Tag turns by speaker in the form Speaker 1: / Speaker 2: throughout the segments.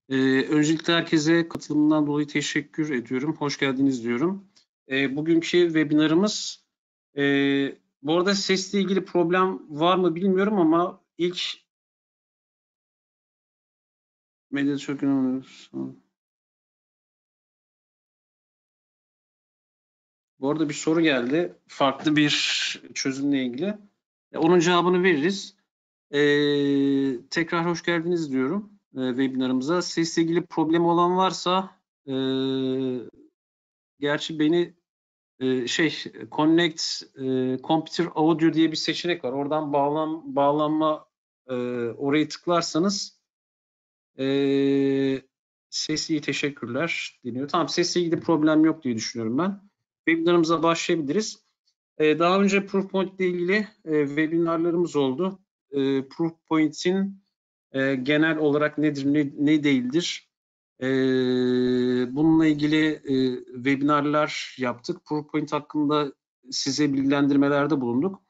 Speaker 1: Öncelikle herkese katılımından dolayı teşekkür ediyorum. Hoş geldiniz diyorum. Bugünkü webinarımız, bu arada sesle ilgili problem var mı bilmiyorum ama ilk medya çok önemli. Bu arada bir soru geldi. Farklı bir çözümle ilgili. Onun cevabını veririz. Tekrar hoş geldiniz diyorum webinarımıza. Sesle ilgili problem olan varsa gerçi beni Connect Computer Audio diye bir seçenek var. Oradan bağlanma orayı tıklarsanız sesle iyi teşekkürler deniyor. Tamam, sesle ilgili problem yok diye düşünüyorum ben. Webinarımıza başlayabiliriz. Daha önce Proofpoint ile ilgili webinarlarımız oldu. Proofpoint'in genel olarak nedir, ne değildir? Bununla ilgili webinarlar yaptık. Proofpoint hakkında size bilgilendirmelerde bulunduk.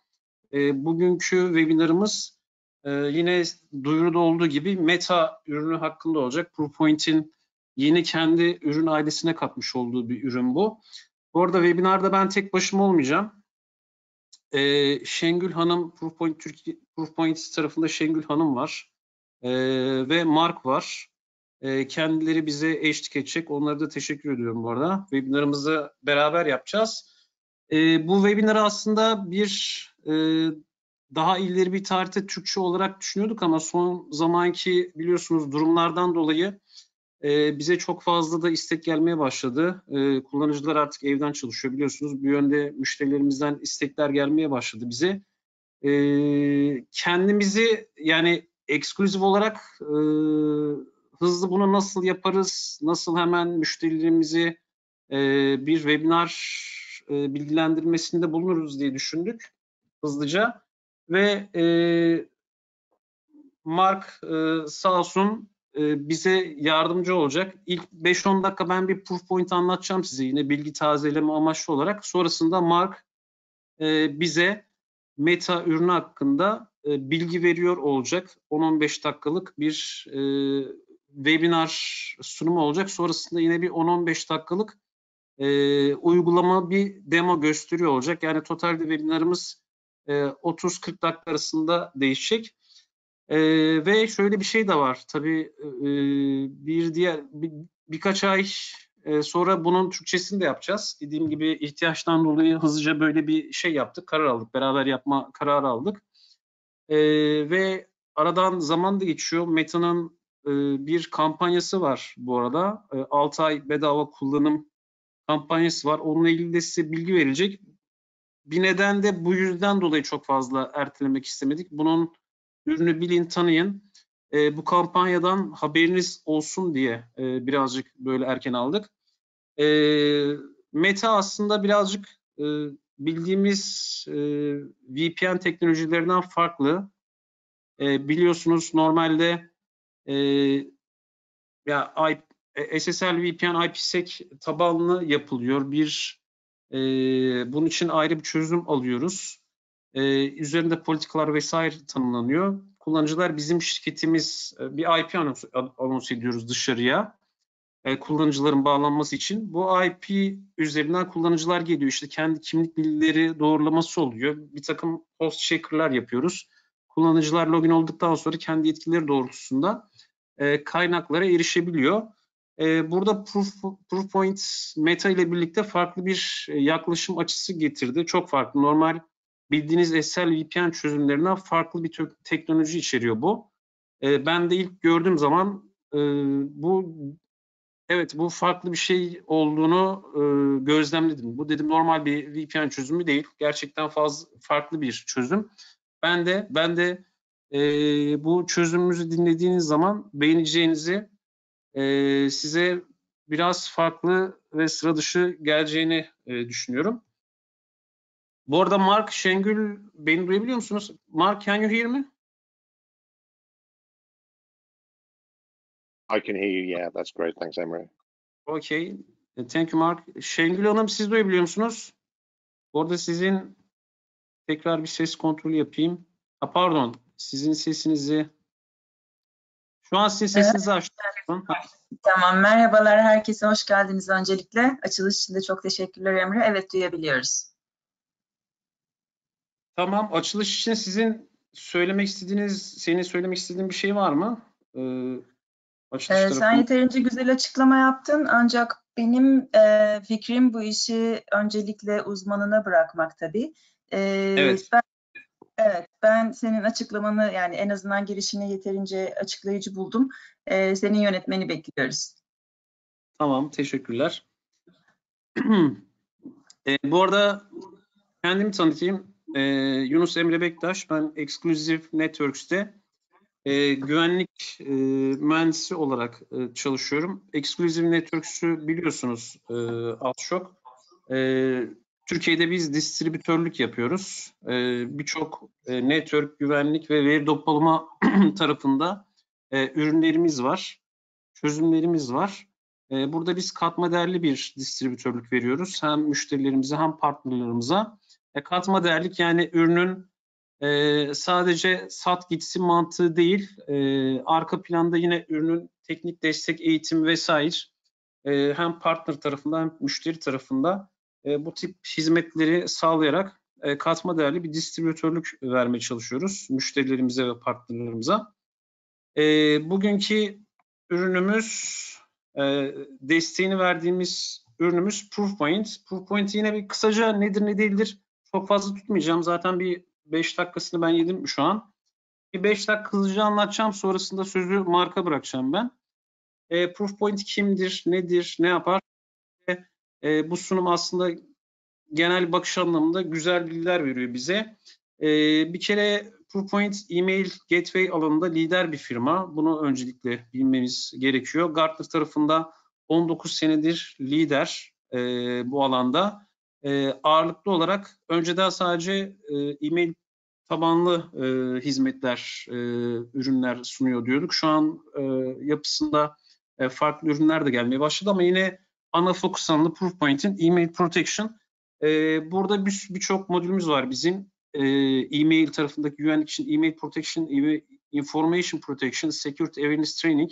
Speaker 1: Bugünkü webinarımız yine duyuruda olduğu gibi meta ürünü hakkında olacak. Proofpoint'in yeni kendi ürün ailesine katmış olduğu bir ürün bu. Bu arada webinarda ben tek başıma olmayacağım. Şengül Hanım, Proofpoint tarafında Şengül Hanım var ve Mark var. Kendileri bize eşlik edecek. Onlara da teşekkür ediyorum bu arada. Webinarımızı beraber yapacağız. Bu webinarı aslında daha ileri bir tarihte Türkçe olarak düşünüyorduk ama son zamanki biliyorsunuz durumlardan dolayı bize çok fazla da istek gelmeye başladı. Kullanıcılar artık evden çalışıyor biliyorsunuz. Bu yönde müşterilerimizden istekler gelmeye başladı bize. Kendimizi yani ekskluzif olarak hızlı bunu nasıl yaparız, nasıl hemen müşterilerimizi bir webinar bilgilendirmesinde bulunuruz diye düşündük hızlıca. Ve Mark sağ olsun bize yardımcı olacak. İlk 5-10 dakika ben bir Proofpoint anlatacağım size yine bilgi tazeleme amaçlı olarak. Sonrasında Mark bize meta ürünü hakkında bilgi veriyor olacak. 10-15 dakikalık bir webinar sunumu olacak. Sonrasında yine bir 10-15 dakikalık uygulama bir demo gösteriyor olacak. Yani totalde webinarımız 30-40 dakika arasında değişecek. Ve şöyle bir şey de var. Tabii birkaç ay sonra bunun Türkçesini de yapacağız. Dediğim gibi ihtiyaçtan dolayı hızlıca böyle bir şey yaptık. Karar aldık. Beraber yapma kararı aldık. Ve aradan zaman da geçiyor. Meta'nın bir kampanyası var bu arada. 6 ay bedava kullanım kampanyası var. Onunla ilgili de size bilgi verilecek. Bir neden de bu yüzden dolayı çok fazla ertelemek istemedik. Bunun ürünü bilin, tanıyın. Bu kampanyadan haberiniz olsun diye birazcık böyle erken aldık. Meta aslında birazcık bildiğimiz VPN teknolojilerinden farklı. Biliyorsunuz normalde SSL VPN IPsec tabanlı yapılıyor. Bunun için ayrı bir çözüm alıyoruz. Üzerinde politikalar vesaire tanımlanıyor. Kullanıcılar bizim şirketimiz bir IP anons ediyoruz dışarıya. Kullanıcıların bağlanması için. Bu IP üzerinden kullanıcılar geliyor. İşte kendi kimlik bilgileri doğrulaması oluyor. Bir takım host checker'lar yapıyoruz. Kullanıcılar login olduktan sonra kendi yetkileri doğrultusunda kaynaklara erişebiliyor. Burada Proofpoint Meta ile birlikte farklı bir yaklaşım açısı getirdi. Çok farklı. Normal bildiğiniz SSL VPN çözümlerinden farklı bir teknoloji içeriyor bu. Ben de ilk gördüğüm zaman bu farklı bir şey olduğunu gözlemledim. Bu dedim normal bir VPN çözümü değil. Gerçekten farklı bir çözüm. Ben de bu çözümümüzü dinlediğiniz zaman beğeneceğinizi, size biraz farklı ve sıra dışı geleceğini düşünüyorum. Bu arada Mark, Şengül, beni duyabiliyor musunuz? Mark, can you hear me?
Speaker 2: I can hear you. Yeah, that's great. Thanks, Emre.
Speaker 1: Okay. Thank you, Mark. Şengül Hanım, siz duyabiliyor musunuz? Bu arada sizin tekrar bir ses kontrolü yapayım. Pardon, sizin sesinizi Şu an sizin sesinizi açtım.
Speaker 3: Tamam, merhabalar herkese, hoş geldiniz öncelikle. Açılış için de çok teşekkürler Emre. Evet, duyabiliyoruz.
Speaker 1: Tamam, açılış için senin söylemek istediğin bir şey var mı?
Speaker 3: Sen yeterince güzel açıklama yaptın, ancak benim fikrim bu işi öncelikle uzmanına bırakmak tabii.
Speaker 1: Evet.
Speaker 3: Ben senin açıklamanı, yani en azından girişini yeterince açıklayıcı buldum. Senin yönetmeni bekliyoruz.
Speaker 1: Tamam, teşekkürler. Bu arada kendimi tanıtayım. Yunus Emre Bektaş, ben Exclusive Networks'te güvenlik mühendisi olarak çalışıyorum. Exclusive Networks'ü biliyorsunuz az çok. Türkiye'de biz distribütörlük yapıyoruz. Birçok network, güvenlik ve veri depolama tarafında ürünlerimiz var, çözümlerimiz var. Burada biz katma değerli bir distribütörlük veriyoruz. Hem müşterilerimize hem partnerlerimize. Katma değerlik yani ürünün sadece sat gitsin mantığı değil. Arka planda yine ürünün teknik destek, eğitim vesaire hem partner tarafında hem müşteri tarafında bu tip hizmetleri sağlayarak katma değerli bir distribütörlük vermeye çalışıyoruz müşterilerimize ve partnerlerimize. Bugünkü ürünümüz, desteğini verdiğimiz ürünümüz Proofpoint. Proofpoint yine bir kısaca nedir ne değildir çok fazla tutmayacağım. Zaten bir 5 dakikasını ben yedim şu an. Bir 5 dakika hızlıca anlatacağım. Sonrasında sözü Mark'a bırakacağım ben. Proofpoint kimdir, nedir, ne yapar? Bu sunum aslında genel bakış anlamında güzel bilgiler veriyor bize. Bir kere Proofpoint e-mail gateway alanında lider bir firma. Bunu öncelikle bilmemiz gerekiyor. Gartner tarafında 19 senedir lider bu alanda. Ağırlıklı olarak önceden sadece e-mail tabanlı hizmetler, ürünler sunuyor diyorduk. Şu an yapısında farklı ürünler de gelmeye başladı ama yine ana fokus alanı Proofpoint'in e-mail protection. Burada birçok modülümüz var bizim. E-mail tarafındaki güvenlik için e-mail protection, information protection, security awareness training.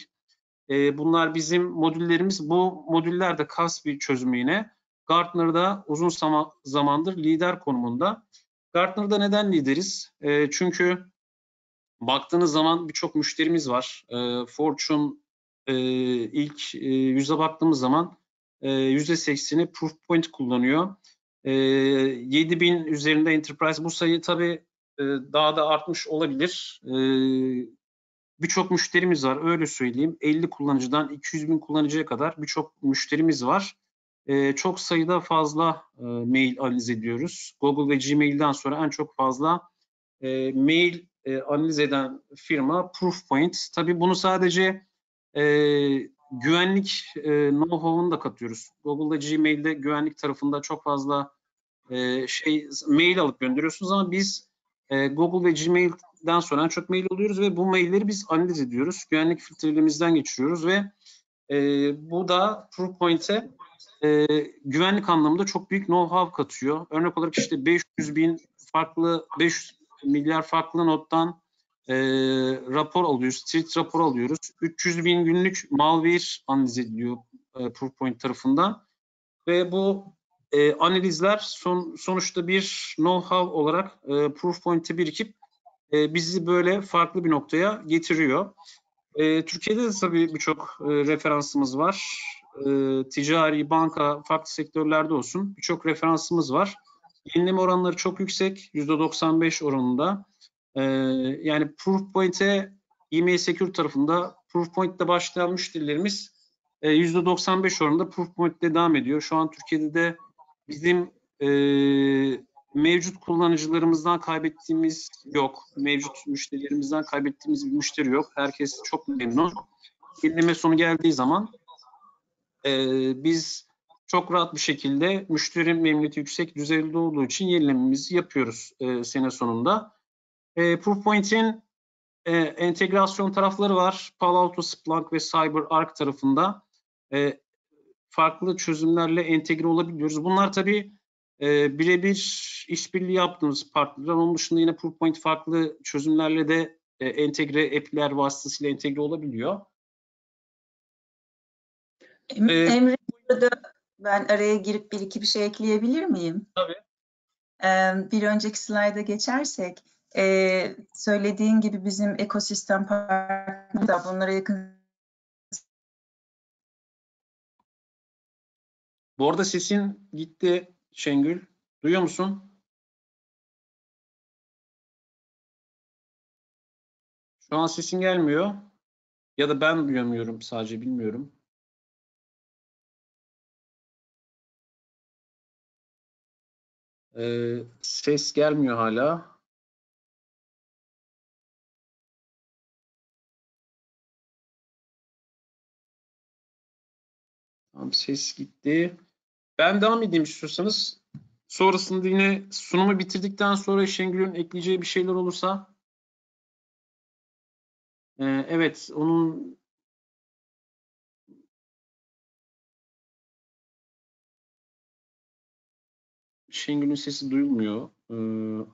Speaker 1: Bunlar bizim modüllerimiz. Bu modüller de kas bir çözümü yine. Gartner'da uzun zamandır lider konumunda. Gartner'da neden lideriz? Çünkü baktığınız zaman birçok müşterimiz var. Fortune ilk 100'e baktığımız zaman %80'i Proofpoint kullanıyor. 7.000 üzerinde enterprise, bu sayı tabii daha da artmış olabilir. Birçok müşterimiz var, öyle söyleyeyim. 50 kullanıcıdan 200.000 kullanıcıya kadar birçok müşterimiz var. Çok sayıda fazla mail analiz ediyoruz. Google ve Gmail'den sonra en çok fazla mail analiz eden firma Proofpoint. Tabii bunu sadece güvenlik know-how'unu da katıyoruz. Google'da, Gmail'de güvenlik tarafında çok fazla mail alıp gönderiyorsunuz ama biz Google ve Gmail'den sonra en çok mail alıyoruz ve bu mailleri biz analiz ediyoruz. Güvenlik filtrelerimizden geçiriyoruz ve bu da Proofpoint'e güvenlik anlamında çok büyük know-how katıyor. Örnek olarak işte 500 milyar farklı nottan rapor alıyoruz, street rapor alıyoruz. 300.000 günlük malware analiz ediliyor Proofpoint tarafından ve bu analizler sonuçta bir know-how olarak Proofpoint'e birikip bizi böyle farklı bir noktaya getiriyor. Türkiye'de de tabii birçok referansımız var. Ticari, banka, farklı sektörlerde olsun birçok referansımız var. Yenileme oranları çok yüksek, %95 oranında. Yani Proofpoint'e e-mail secure tarafında Proofpoint'te başlayan müşterilerimiz %95 oranında Proofpoint'te devam ediyor. Şu an Türkiye'de de bizim mevcut kullanıcılarımızdan kaybettiğimiz yok. Mevcut müşterilerimizden kaybettiğimiz bir müşteri yok. Herkes çok memnun. Yenileme sonu geldiği zaman biz çok rahat bir şekilde müşteri memnuniyeti yüksek düzeyde olduğu için yenilememizi yapıyoruz sene sonunda. Proofpoint'in entegrasyon tarafları var. Palo Alto, Splunk ve CyberArk tarafında farklı çözümlerle entegre olabiliyoruz. Bunlar tabii birebir işbirliği yaptığımız partnerler. Onun dışında yine Proofpoint farklı çözümlerle de entegre app'ler vasıtasıyla entegre olabiliyor.
Speaker 3: Emre, burada ben araya girip bir iki bir şey ekleyebilir miyim?
Speaker 1: Tabii.
Speaker 3: Bir önceki slayda geçersek, söylediğin gibi bizim ekosistem partneri da bunlara yakın.
Speaker 1: Bu arada sesin gitti Şengül. Duyuyor musun? Şu an sesin gelmiyor. Ya da ben duyamıyorum sadece, bilmiyorum. Ses gelmiyor hala. Tamam, ses gitti. Ben devam edeyim istiyorsanız. Sonrasında yine sunumu bitirdikten sonra Şengül'ün ekleyeceği bir şeyler olursa. Evet, onun Şengül'ün sesi duyulmuyor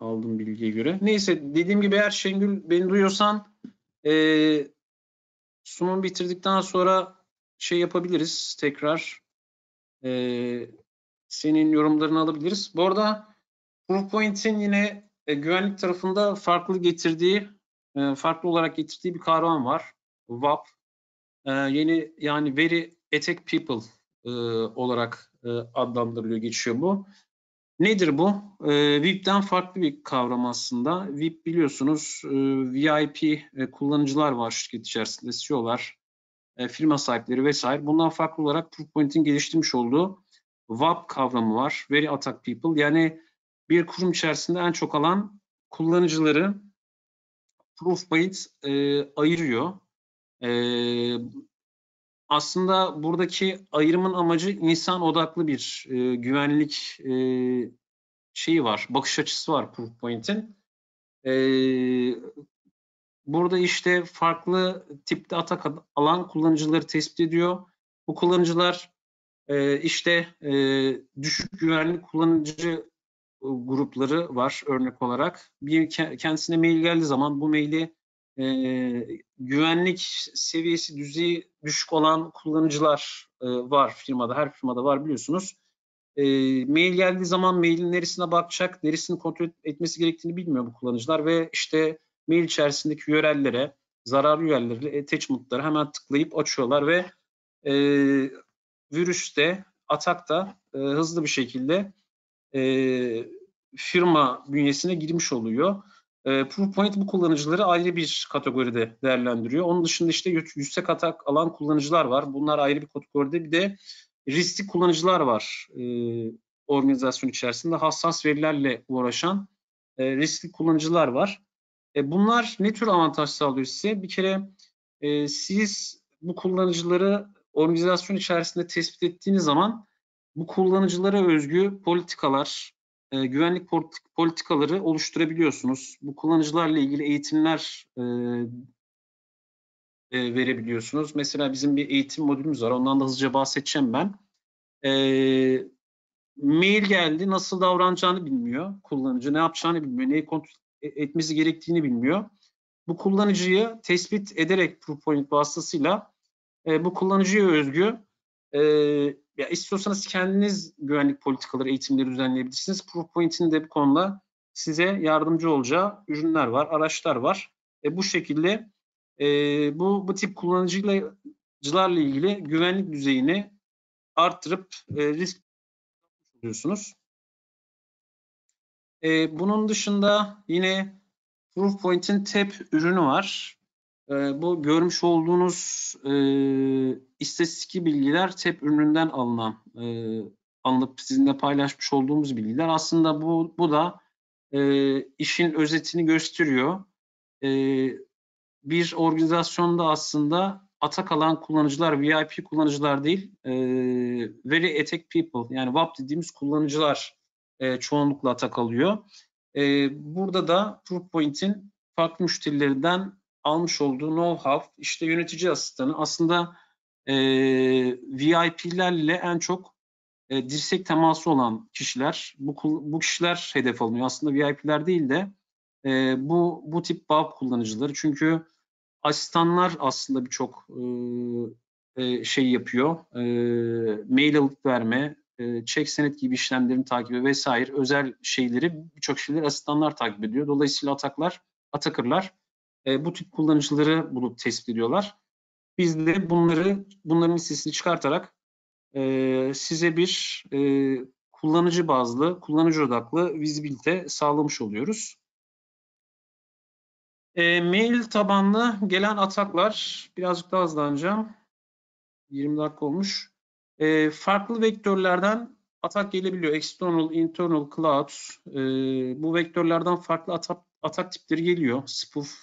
Speaker 1: aldığım bilgiye göre. Neyse, dediğim gibi eğer Şengül beni duyuyorsan sunumu bitirdikten sonra şey yapabiliriz tekrar. Senin yorumlarını alabiliriz. Bu arada Proofpoint'in yine güvenlik tarafında farklı olarak getirdiği bir kavram var. VAP. Yeni, yani Very Attack People olarak adlandırılıyor, geçiyor bu. Nedir bu? VIP'ten farklı bir kavram aslında. VIP biliyorsunuz VIP kullanıcılar var şirket içerisinde, CEO'lar, firma sahipleri vesaire. Bundan farklı olarak Proofpoint'in geliştirmiş olduğu VAP kavramı var. Very Attack People. Yani bir kurum içerisinde en çok alan kullanıcıları Proofpoint ayırıyor. Aslında buradaki ayrımın amacı insan odaklı bir güvenlik şeyi var, bakış açısı var Proofpoint'in. Burada işte farklı tipte atak alan kullanıcıları tespit ediyor. Bu kullanıcılar işte düşük güvenli kullanıcı grupları var örnek olarak. Kendisine mail geldiği zaman bu maili güvenlik seviyesi düzeyi düşük olan kullanıcılar var firmada. Her firmada var biliyorsunuz. Mail geldiği zaman mailin neresine bakacak, neresini kontrol etmesi gerektiğini bilmiyor bu kullanıcılar ve işte mail içerisindeki URL'lere, zararlı URL'lere, attachment'lara hemen tıklayıp açıyorlar ve virüste, atakta hızlı bir şekilde firma bünyesine girmiş oluyor. Proofpoint bu kullanıcıları ayrı bir kategoride değerlendiriyor. Onun dışında işte yüksek atak alan kullanıcılar var. Bunlar ayrı bir kategoride. Bir de riskli kullanıcılar var. Organizasyon içerisinde hassas verilerle uğraşan riskli kullanıcılar var. Bunlar ne tür avantaj sağlıyor size? Bir kere siz bu kullanıcıları organizasyon içerisinde tespit ettiğiniz zaman bu kullanıcılara özgü politikalar, güvenlik politikaları oluşturabiliyorsunuz. Bu kullanıcılarla ilgili eğitimler verebiliyorsunuz. Mesela bizim bir eğitim modülümüz var. Ondan da hızlıca bahsedeceğim ben. Mail geldi, nasıl davranacağını bilmiyor. Kullanıcı ne yapacağını bilmiyor, neyi kontrol etmesi gerektiğini bilmiyor. Bu kullanıcıyı tespit ederek Proofpoint vasıtasıyla bu kullanıcıya özgü ya istiyorsanız kendiniz güvenlik politikaları, eğitimleri düzenleyebilirsiniz. Proofpoint'in de bu konuda size yardımcı olacağı ürünler var, araçlar var. Bu şekilde bu tip kullanıcılarla ilgili güvenlik düzeyini arttırıp risk alıyorsunuz. Bunun dışında yine Proofpoint'in TAP ürünü var. Bu görmüş olduğunuz istatistik bilgiler TAP ürününden alınıp sizinle paylaşmış olduğumuz bilgiler. Aslında bu da işin özetini gösteriyor. Bir organizasyonda aslında atak alan kullanıcılar VIP kullanıcılar değil, Very Attack People, yani VAP dediğimiz kullanıcılar çoğunlukla atak alıyor. Burada da Proofpoint'in farklı müşterilerinden almış olduğu know-how, işte yönetici asistanı aslında VIP'lerle en çok dirsek teması olan kişiler. Bu kişiler hedef alınıyor. Aslında VIP'ler değil de bu tip bağ kullanıcıları. Çünkü asistanlar aslında birçok şey yapıyor. Mail alıp verme, çek senet gibi işlemlerin takibi vesaire özel şeyleri, birçok şeyleri asistanlar takip ediyor. Dolayısıyla atakırlar bu tip kullanıcıları bulup tespit ediyorlar. Biz de bunların listesini çıkartarak size bir kullanıcı bazlı, kullanıcı odaklı vizibilite sağlamış oluyoruz. Mail tabanlı gelen ataklar, birazcık daha hızlanacağım. 20 dakika olmuş. Farklı vektörlerden atak gelebiliyor. External, internal, cloud. Bu vektörlerden farklı atak tipleri geliyor. Spoof,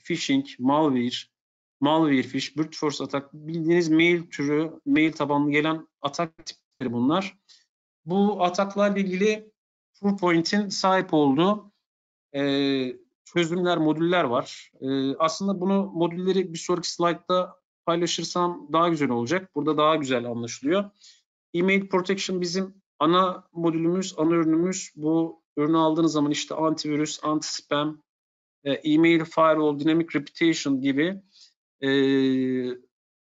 Speaker 1: phishing, malware phish, brute force atak. Bildiğiniz mail türü, mail tabanlı gelen atak tipleri bunlar. Bu ataklarla ilgili Proofpoint'in sahip olduğu çözümler, modüller var. Aslında modülleri bir sonraki slaytta paylaşırsam daha güzel olacak. Burada daha güzel anlaşılıyor. Email Protection bizim ana modülümüz, ana ürünümüz. Bu ürünü aldığınız zaman işte antivirüs, anti-spam, email firewall, dynamic reputation gibi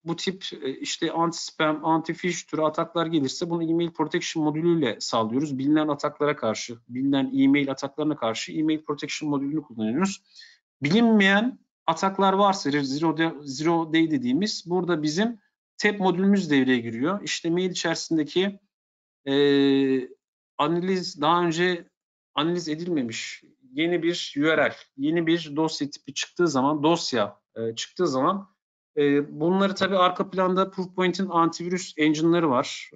Speaker 1: bu tip işte anti-spam, anti-phish türü ataklar gelirse bunu email protection modülüyle sağlıyoruz. Bilinen ataklara karşı, bilinen e-mail ataklarına karşı email protection modülünü kullanıyoruz. Bilinmeyen ataklar varsa zero day dediğimiz, burada bizim tab modülümüz devreye giriyor. İşte mail içerisindeki daha önce analiz edilmemiş yeni bir URL, yeni bir dosya tipi çıktığı zaman, bunları tabii arka planda Proofpoint'in antivirüs engine'ları var.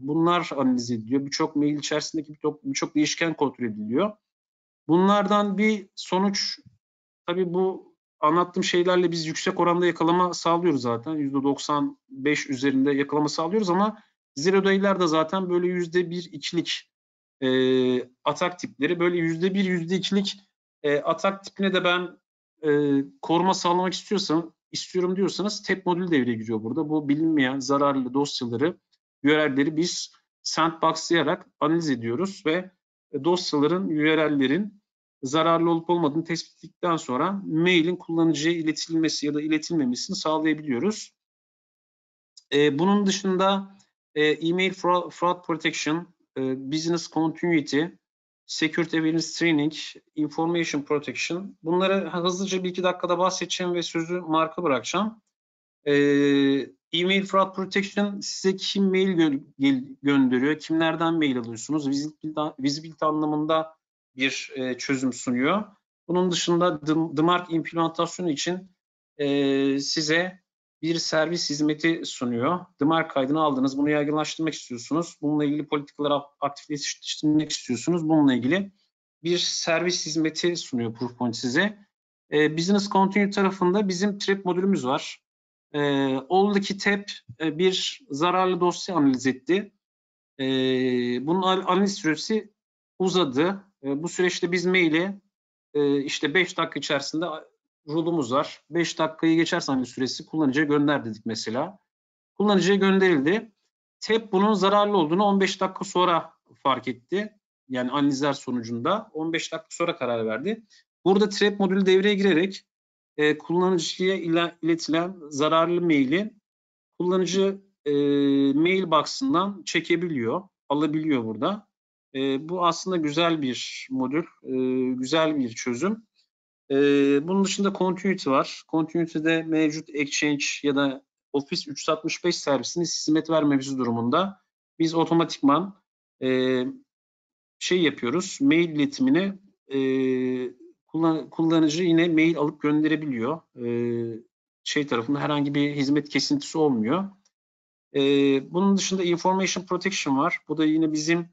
Speaker 1: Bunlar analiz ediliyor. Birçok mail içerisindeki birçok değişken kontrol ediliyor. Bunlardan bir sonuç, tabii bu anlattığım şeylerle biz yüksek oranda yakalama sağlıyoruz zaten. %95 üzerinde yakalama sağlıyoruz ama zero day'ler de zaten böyle %1-2'lik atak tipleri. Böyle %1, %2'lik atak tipine de ben koruma sağlamak istiyorum diyorsanız tab modülü devreye giriyor burada. Bu bilinmeyen zararlı dosyaları, URL'leri biz sandboxlayarak analiz ediyoruz ve dosyaların, URL'lerin zararlı olup olmadığını tespit ettikten sonra mailin kullanıcıya iletilmesi ya da iletilmemesini sağlayabiliyoruz. Bunun dışında email fraud protection, business continuity, security awareness training, information protection. Bunları hızlıca 1-2 dakikada bahsedeceğim ve sözü Mark'a bırakacağım. Email fraud protection, size kim mail gönderiyor, kimlerden mail alıyorsunuz, visibility anlamında bir çözüm sunuyor. Bunun dışında DMARC implementasyonu için size bir servis hizmeti sunuyor. DMARC kaydını aldınız, bunu yaygınlaştırmak istiyorsunuz. Bununla ilgili politikaları aktifleştirmek istiyorsunuz. Bununla ilgili bir servis hizmeti sunuyor Proofpoint size. Business Continuity tarafında bizim trap modülümüz var. Oldaki tab bir zararlı dosya analiz etti. Bunun analiz süresi uzadı. Bu süreçte biz maili işte 5 dakika içerisinde rulumuz var. 5 dakikayı geçerse analiz süresi kullanıcıya gönder dedik mesela. Kullanıcıya gönderildi. Tab bunun zararlı olduğunu 15 dakika sonra fark etti. Yani analizler sonucunda 15 dakika sonra karar verdi. Burada trap modülü devreye girerek kullanıcıya iletilen zararlı maili kullanıcı mailbox'ından çekebiliyor, alabiliyor burada. Bu aslında güzel bir modül, güzel bir çözüm. Bunun dışında Continuity var. Continuity'de mevcut Exchange ya da Office 365 servisini hizmet vermemiz durumunda biz otomatikman yapıyoruz. Mail iletimini kullanıcı yine mail alıp gönderebiliyor. Tarafında herhangi bir hizmet kesintisi olmuyor. Bunun dışında Information Protection var. Bu da yine bizim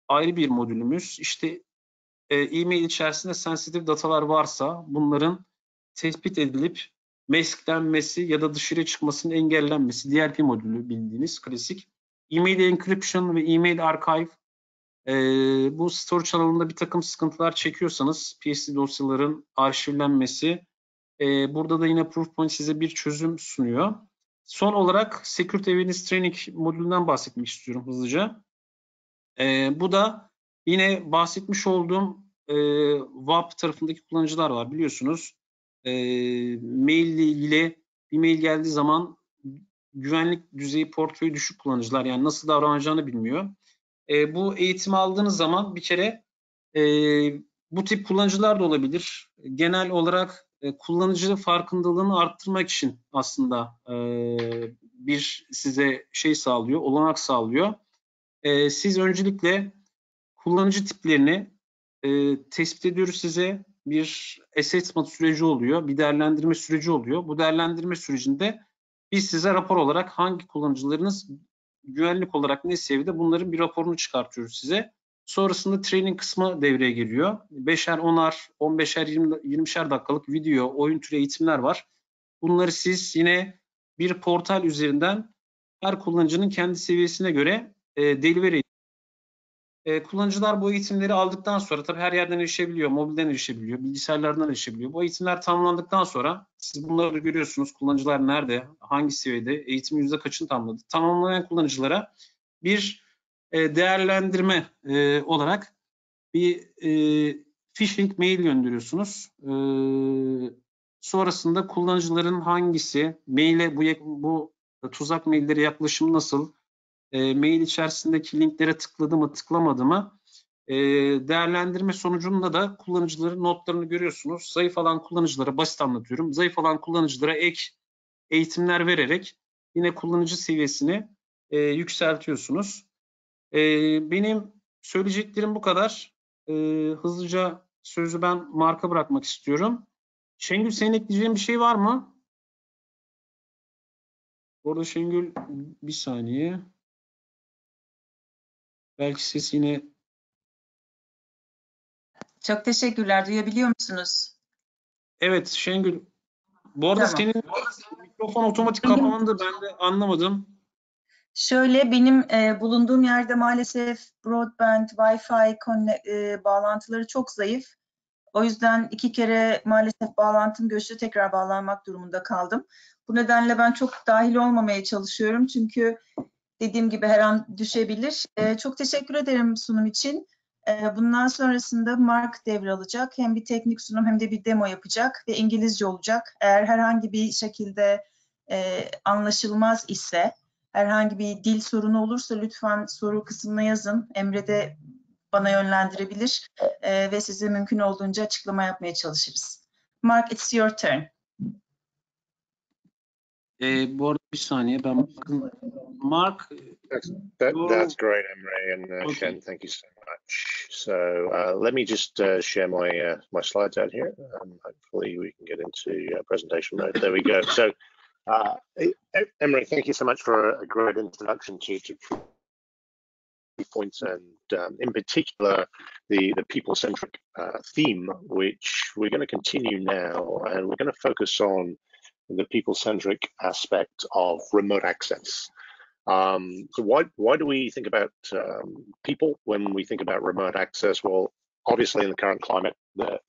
Speaker 1: ayrı bir modülümüz. İşte e-mail içerisinde sensitive datalar varsa bunların tespit edilip masklenmesi ya da dışarıya çıkmasının engellenmesi. DLP modülü bildiğiniz klasik. E-mail encryption ve e-mail archive. Bu storage alanında bir takım sıkıntılar çekiyorsanız PSD dosyaların arşivlenmesi. Burada da yine Proofpoint size bir çözüm sunuyor. Son olarak Security Awareness Training modülünden bahsetmek istiyorum hızlıca. Bu da yine bahsetmiş olduğum WAP tarafındaki kullanıcılar var biliyorsunuz. Mail ile ilgili bir mail geldiği zaman güvenlik düzeyi portföyü düşük kullanıcılar, yani nasıl davranacağını bilmiyor. Bu eğitimi aldığınız zaman bir kere bu tip kullanıcılar da olabilir. Genel olarak kullanıcı farkındalığını arttırmak için aslında bir size şey sağlıyor, olanak sağlıyor. Siz öncelikle kullanıcı tiplerini tespit ediyoruz size. Bir assessment süreci oluyor, bir değerlendirme süreci oluyor. Bu değerlendirme sürecinde biz size rapor olarak hangi kullanıcılarınız güvenlik olarak ne seviyede, bunların bir raporunu çıkartıyoruz size. Sonrasında training kısmı devreye giriyor. 5'er, 10'ar, 15'er, 20'şer dakikalık video, oyun türü eğitimler var. Bunları siz yine bir portal üzerinden her kullanıcının kendi seviyesine göre deliver ediyor. Kullanıcılar bu eğitimleri aldıktan sonra tabii her yerden erişebiliyor, mobilden erişebiliyor, bilgisayarlardan erişebiliyor. Bu eğitimler tamamlandıktan sonra siz bunları görüyorsunuz. Kullanıcılar nerede, hangi seviyede, eğitimin %kaçını tamamladı. Tamamlayan kullanıcılara bir değerlendirme olarak bir phishing mail gönderiyorsunuz. Sonrasında kullanıcıların hangisi, maile bu tuzak maillere yaklaşım nasıl, mail içerisindeki linklere tıkladı mı tıklamadı mı, değerlendirme sonucunda da kullanıcıların notlarını görüyorsunuz. Zayıf olan kullanıcılara, basit anlatıyorum, zayıf olan kullanıcılara ek eğitimler vererek yine kullanıcı seviyesini yükseltiyorsunuz. Benim söyleyeceklerim bu kadar. Hızlıca sözü ben Mark'a bırakmak istiyorum. Şengül, senin ekleyeceğin bir şey var mı? Bu arada Şengül, bir saniye. Belki ses yine...
Speaker 3: Çok teşekkürler. Duyabiliyor musunuz?
Speaker 1: Evet Şengül. Bu arada
Speaker 3: Tamam.
Speaker 1: senin mikrofon otomatik kapandı. Ben de anlamadım.
Speaker 3: Şöyle, benim bulunduğum yerde maalesef broadband, Wi-Fi bağlantıları çok zayıf. O yüzden 2 kere maalesef bağlantım göçtü, tekrar bağlanmak durumunda kaldım. Bu nedenle ben çok dahil olmamaya çalışıyorum. Çünkü dediğim gibi her an düşebilir. Çok teşekkür ederim sunum için. Bundan sonrasında Mark devralacak. Hem bir teknik sunum hem de bir demo yapacak ve İngilizce olacak. Eğer herhangi bir şekilde anlaşılmaz ise, herhangi bir dil sorunu olursa lütfen soru kısmına yazın. Emre de bana yönlendirebilir ve size mümkün olduğunca açıklama yapmaya çalışırız. Mark, it's your turn.
Speaker 1: Bu arada bir saniye, ben bakın. Mark.
Speaker 2: That's great, Emre and Shen. Thank you so much. So let me just share my slides out here. Hopefully we can get into presentation mode. There we go. So Emre, thank you so much for a great introduction to Proofpoint and in particular the people-centric theme, which we're going to continue now, and we're going to focus on the people-centric aspect of remote access. So why do we think about people when we think about remote access? Well, obviously in the current climate, the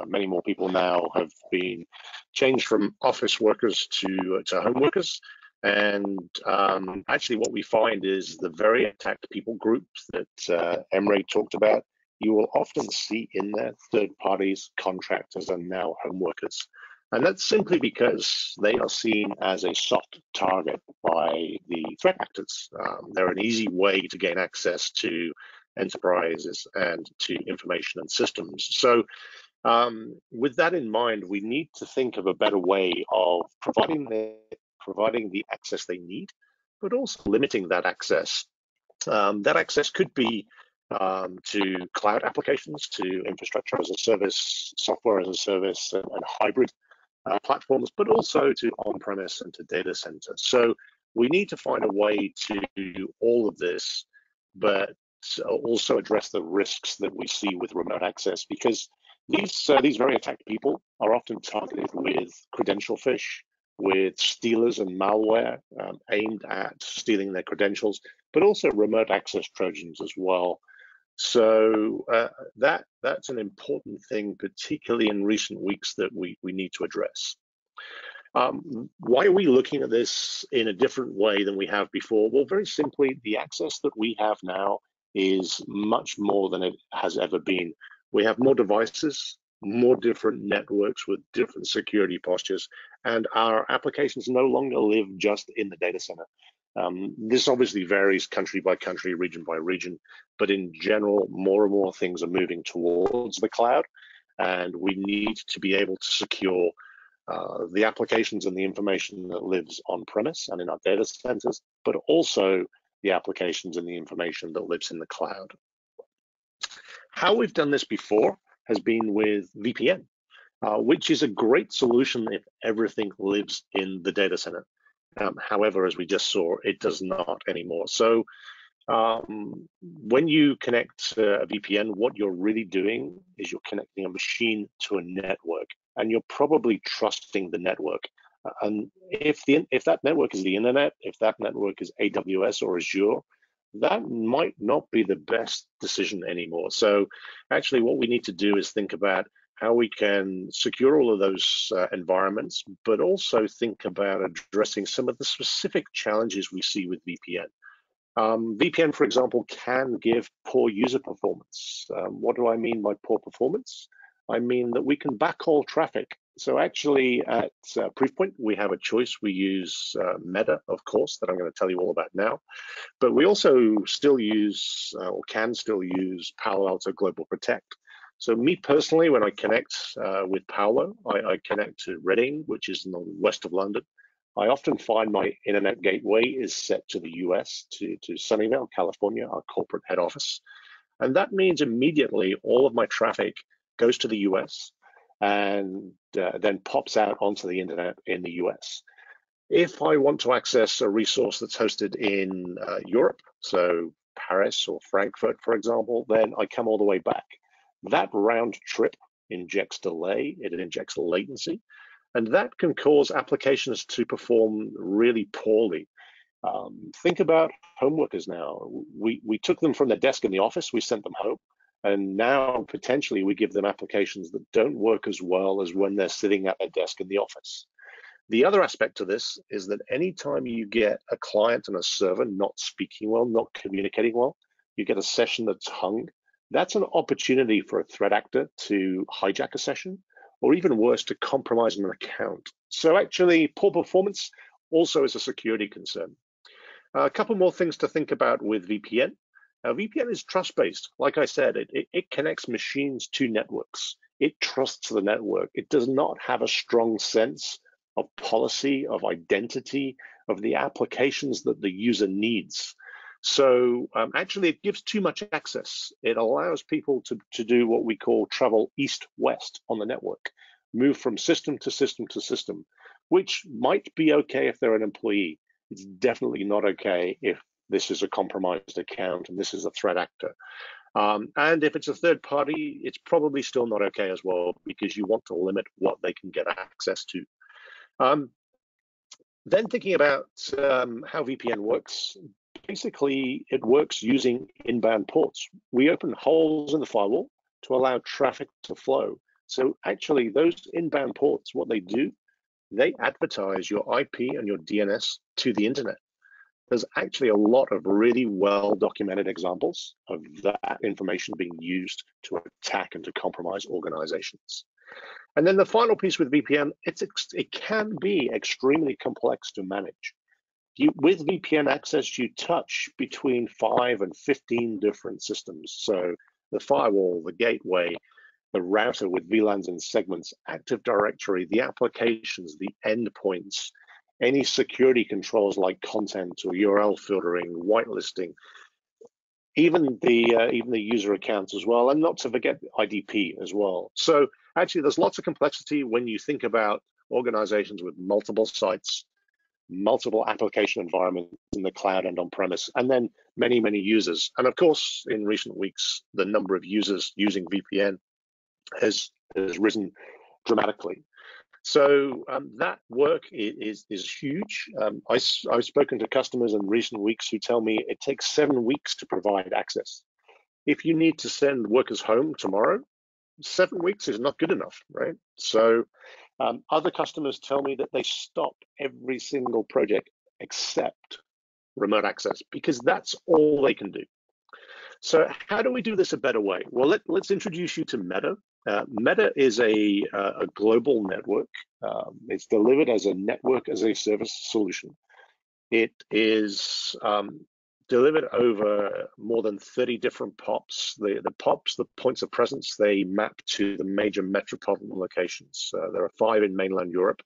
Speaker 2: many more people now have been changed from office workers to home workers. And actually what we find is the very attacked people groups that Emre talked about, you will often see in there third parties, contractors, and now home workers. And that's simply because they are seen as a soft target by the threat actors. They're an easy way to gain access to enterprises and to information and systems. So with that in mind, we need to think of a better way of providing the access they need, but also limiting that access. That access could be to cloud applications, to infrastructure as a service, software as a service, and hybrid platforms, but also to on-premise and to data centers. So we need to find a way to do all of this, but also address the risks that we see with remote access, because these very attacked people are often targeted with credential phish, with stealers and malware aimed at stealing their credentials, but also remote access Trojans as well. So that's an important thing, particularly in recent weeks, that we need to address. Why are we looking at this in a different way than we have before? Well, very simply, the access that we have now is much more than it has ever been. We have more devices, more different networks with different security postures, and our applications no longer live just in the data center. This obviously varies country by country, region by region, but in general, more and more things are moving towards the cloud, and we need to be able to secure the applications and the information that lives on premise and in our data centers, but also the applications and the information that lives in the cloud. How we've done this before has been with VPN, which is a great solution if everything lives in the data center. However, as we just saw, it does not anymore. So when you connect a VPN, what you're really doing is you're connecting a machine to a network, and you're probably trusting the network. And if that network is the internet, if that network is AWS or Azure, that might not be the best decision anymore. So actually what we need to do is think about how we can secure all of those environments, but also think about addressing some of the specific challenges we see with VPN. VPN, for example, can give poor user performance. What do I mean by poor performance? I mean that we can backhaul traffic. So actually at Proofpoint, we have a choice. We use Meta, of course, that I'm going to tell you all about now. But we also still use, or can still use, Palo Alto Global Protect. So me personally, when I connect with Palo, I connect to Reading, which is in the west of London. I often find my internet gateway is set to the US, to Sunnyvale, California, our corporate head office. And that means immediately all of my traffic goes to the US and then pops out onto the internet in the US. If I want to access a resource that's hosted in Europe, so Paris or Frankfurt, for example, then I come all the way back. That round trip injects delay, it injects latency, and that can cause applications to perform really poorly. Think about home workers now. We took them from their desk in the office, we sent them home, and now potentially we give them applications that don't work as well as when they're sitting at their desk in the office. The other aspect to this is that anytime you get a client and a server not speaking well, not communicating well, you get a session that's hung, that's an opportunity for a threat actor to hijack a session, or even worse, to compromise an account. So actually, poor performance also is a security concern. A couple more things to think about with VPN. VPN is trust-based. Like I said, it connects machines to networks. It trusts the network. It does not have a strong sense of policy, of identity, of the applications that the user needs. So actually, it gives too much access. It allows people to do what we call travel east-west on the network, move from system to system to system, which might be okay if they're an employee. It's definitely not okay if this is a compromised account and this is a threat actor. And if it's a third party, it's probably still not okay as well, because you want to limit what they can get access to. Then thinking about how VPN works, basically it works using inbound ports. We open holes in the firewall to allow traffic to flow. So actually those inbound ports, what they do, they advertise your IP and your DNS to the internet. There's actually a lot of really well-documented examples of that information being used to attack and to compromise organizations. And then the final piece with VPN, it can be extremely complex to manage. With VPN access, you touch between 5 and 15 different systems. So the firewall, the gateway, the router with VLANs and segments, Active Directory, the applications, the endpoints, any security controls like content or URL filtering, whitelisting, even the user accounts as well, and not to forget IDP as well. So actually, there's lots of complexity when you think about organizations with multiple sites, multiple application environments in the cloud and on-premise, and then many, many users. And of course, in recent weeks, the number of users using VPN has risen dramatically. So that work is huge. I've spoken to customers in recent weeks who tell me it takes 7 weeks to provide access. If you need to send workers home tomorrow, 7 weeks is not good enough, right? So other customers tell me that they stop every single project except remote access, because that's all they can do. So how do we do this a better way? Well, let's introduce you to Meta. Meta is a global network. It's delivered as a network as a service solution. It is delivered over more than 30 different POPs. The POPs, the points of presence, they map to the major metropolitan locations. There are 5 in mainland Europe,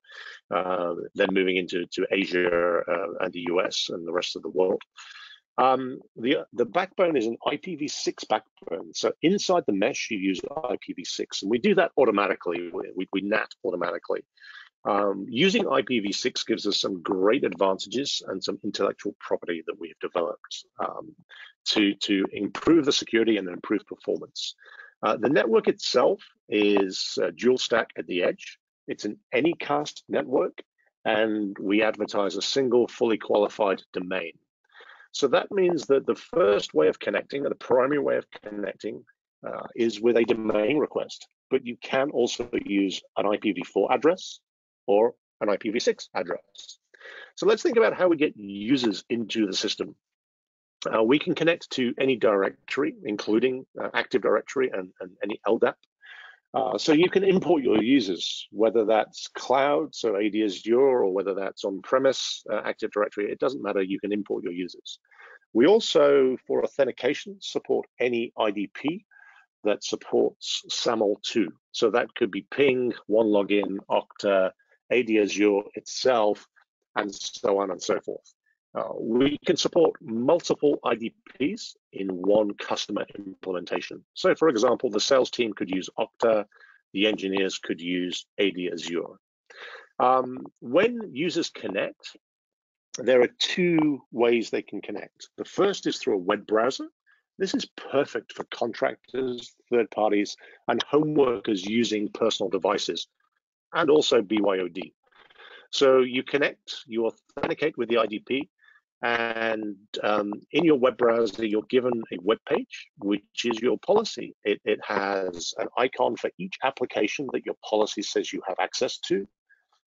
Speaker 2: then moving into Asia and the US and the rest of the world. The backbone is an IPv6 backbone. So inside the mesh, you use IPv6, and we do that automatically. We NAT automatically. Using IPv6 gives us some great advantages and some intellectual property that we've developed to improve the security and improve performance. The network itself is dual stack at the edge. It's an anycast network, and we advertise a single fully qualified domain. So that means that the first way of connecting, or the primary way of connecting, is with a domain request, but you can also use an IPv4 address or an IPv6 address. So let's think about how we get users into the system. We can connect to any directory, including Active Directory and any LDAP. So you can import your users, whether that's cloud, so AD Azure, or whether that's on-premise Active Directory. It doesn't matter, you can import your users. We also, for authentication, support any IDP that supports SAML2. So that could be Ping, OneLogin, Okta, AD Azure itself, and so on and so forth. We can support multiple IDPs in one customer implementation. So for example, the sales team could use Okta, the engineers could use AD Azure. When users connect, there are 2 ways they can connect. The first is through a web browser. This is perfect for contractors, third parties, and home workers using personal devices, and also BYOD. So you connect, you authenticate with the IDP, and in your web browser, you're given a web page, which is your policy. It has an icon for each application that your policy says you have access to.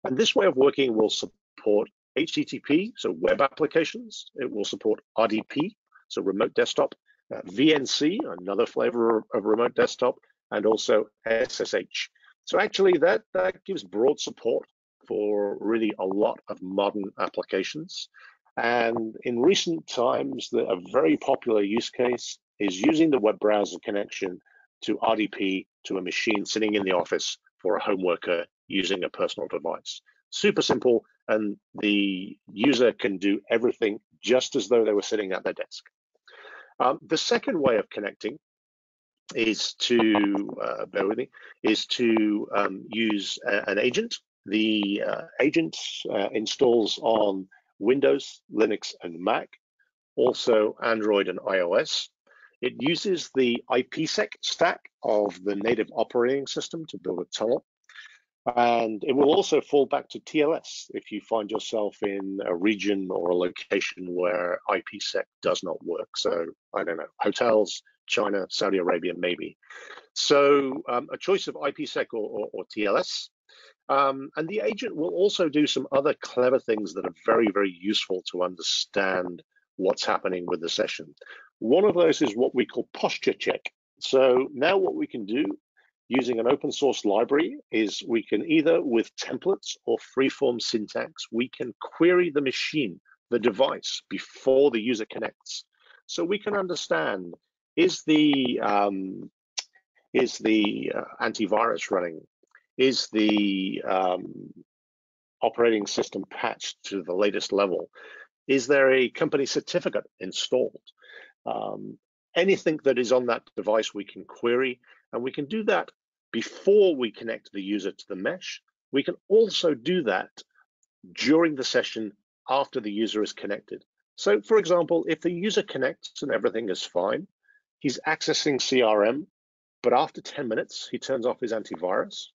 Speaker 2: And this way of working will support HTTP, so web applications. It will support RDP, so remote desktop, VNC, another flavor of remote desktop, and also SSH. So actually that gives broad support for really a lot of modern applications. And in recent times, a very popular use case is using the web browser connection to RDP to a machine sitting in the office for a home worker using a personal device. Super simple, and the user can do everything just as though they were sitting at their desk. The second way of connecting is to, bear with me, is to use an agent. The agent installs on Windows, Linux, and Mac, also Android and iOS. It uses the IPsec stack of the native operating system to build a tunnel. And it will also fall back to TLS if you find yourself in a region or a location where IPsec does not work. So, I don't know, hotels, China, Saudi Arabia, maybe. So a choice of IPsec or TLS. And the agent will also do some other clever things that are very, very useful to understand what's happening with the session. One of those is what we call posture check. So now what we can do using an open source library is we can either with templates or freeform syntax, we can query the machine, the device, before the user connects. So we can understand, is the antivirus running? Is the operating system patched to the latest level? Is there a company certificate installed? Anything that is on that device we can query, and we can do that before we connect the user to the mesh. We can also do that during the session after the user is connected. So for example, if the user connects and everything is fine, he's accessing CRM, but after 10 minutes, he turns off his antivirus.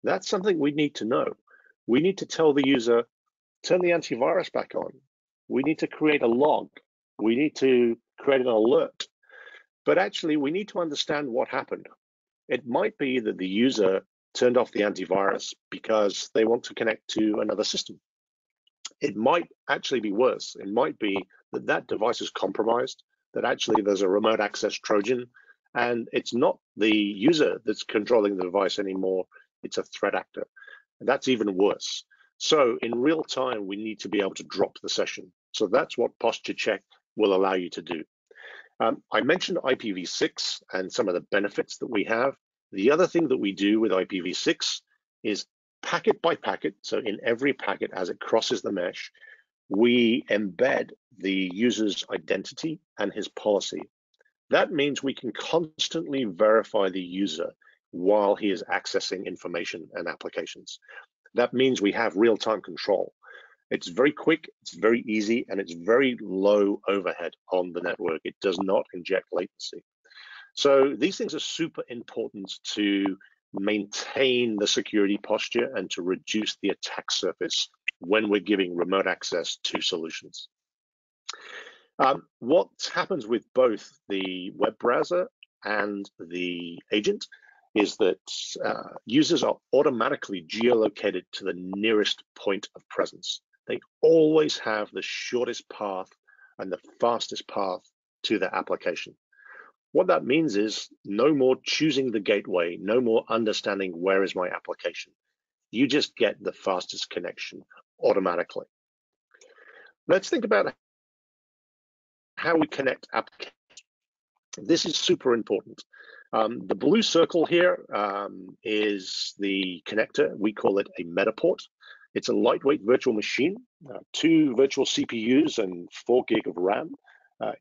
Speaker 2: That's something we need to know. We need to tell the user, turn the antivirus back on. We need to create a log. We need to create an alert. But actually, we need to understand what happened. It might be that the user turned off the antivirus because they want to connect to another system. It might actually be worse. It might be that that device is compromised that actually there's a remote access Trojan, and it's not the user that's controlling the device anymore, it's a threat actor. And that's even worse. So in real time, we need to be able to drop the session. So that's what posture check will allow you to do. I mentioned IPv6 and some of the benefits that we have. The other thing that we do with IPv6 is packet by packet. So in every packet, as it crosses the mesh, we embed the user's identity and his policy. That means we can constantly verify the user while he is accessing information and applications. That means we have real-time control. It's very quick, it's very easy, and it's very low overhead on the network. It does not inject latency. So these things are super important to maintain the security posture and to reduce the attack surface when we're giving remote access to solutions. What happens with both the web browser and the agent is that users are automatically geolocated to the nearest point of presence. They always have the shortest path and the fastest path to the application. What that means is no more choosing the gateway, no more understanding where is my application. You just get the fastest connection automatically. Let's think about how we connect applications. This is super important. The blue circle here is the connector. We call it a Metaport. It's a lightweight virtual machine, 2 virtual CPUs and 4 gig of RAM.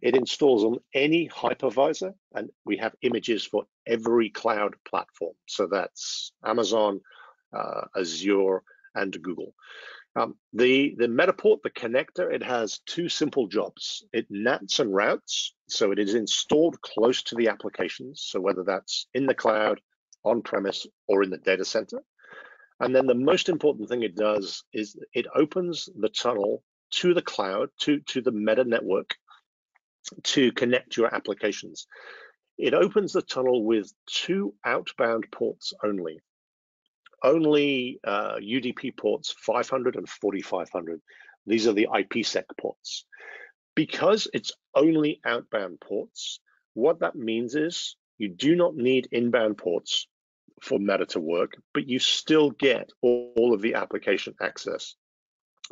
Speaker 2: It installs on any hypervisor, and we have images for every cloud platform. So that's Amazon, Azure, and Google. The Metaport, the connector, it has 2 simple jobs. It nats and routes, so it is installed close to the applications. So whether that's in the cloud, on-premise, or in the data center. And then the most important thing it does is it opens the tunnel to the cloud, to the meta network, to connect your applications. It opens the tunnel with 2 outbound ports only. Only UDP ports 500 and 4500. These are the IPsec ports. Because it's only outbound ports, what that means is you do not need inbound ports for Meta to work, but you still get all of the application access.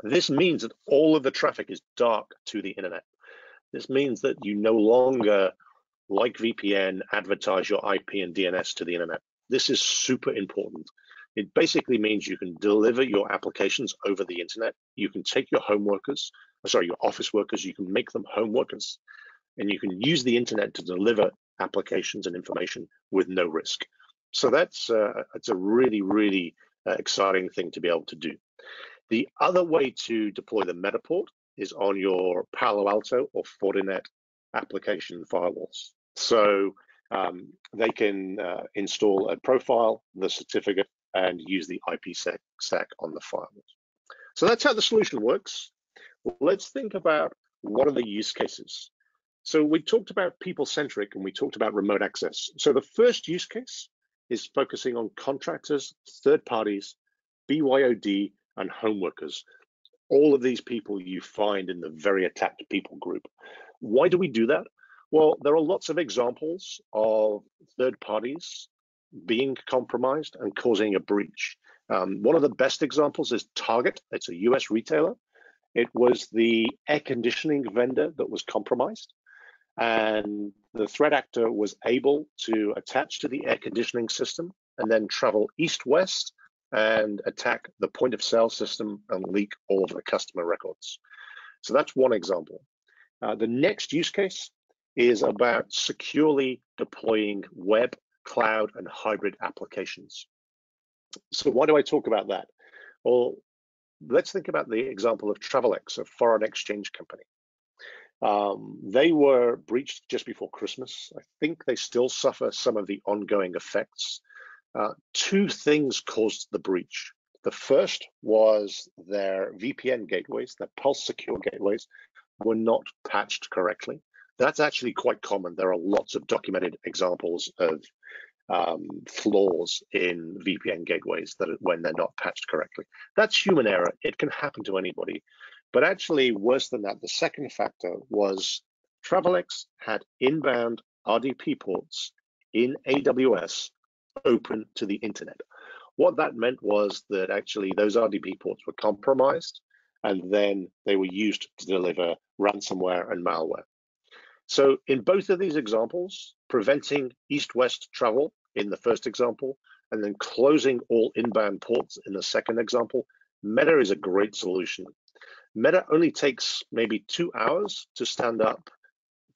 Speaker 2: This means that all of the traffic is dark to the internet. This means that you no longer, like VPN, advertise your IP and DNS to the internet. This is super important. It basically means you can deliver your applications over the internet. You can take your your office workers, you can make them home workers, and you can use the internet to deliver applications and information with no risk. So it's a really, really exciting thing to be able to do. The other way to deploy the Metaport is on your Palo Alto or Fortinet application firewalls. So they can install a profile, the certificate, and use the IPsec on the firewalls. So that's how the solution works. Let's think about what are the use cases. So we talked about people-centric and we talked about remote access. So the first use case is focusing on contractors, third parties, BYOD, and home workers. All of these people you find in the very attacked people group. Why do we do that? Well, there are lots of examples of third parties being compromised and causing a breach. One of the best examples is Target. It's a US retailer. It was the air conditioning vendor that was compromised. And the threat actor was able to attach to the air conditioning system and then travel east-west and attack the point of sale system and leak all of the customer records. So that's one example. The next use case is about securely deploying web, cloud, and hybrid applications. So why do I talk about that? Well, let's think about the example of Travelex, a foreign exchange company. They were breached just before Christmas. I think they still suffer some of the ongoing effects. 2 things caused the breach. The first was their VPN gateways, their Pulse secure gateways, were not patched correctly. That's actually quite common. There are lots of documented examples of flaws in VPN gateways that when they're not patched correctly. That's human error. It can happen to anybody. But actually, worse than that, the second factor was Travelex had inbound RDP ports in AWS open to the internet. What that meant was that actually those RDP ports were compromised, and then they were used to deliver ransomware and malware. So in both of these examples, preventing east-west travel in the first example, and then closing all inbound ports in the second example, Meta is a great solution. Meta only takes maybe 2 hours to stand up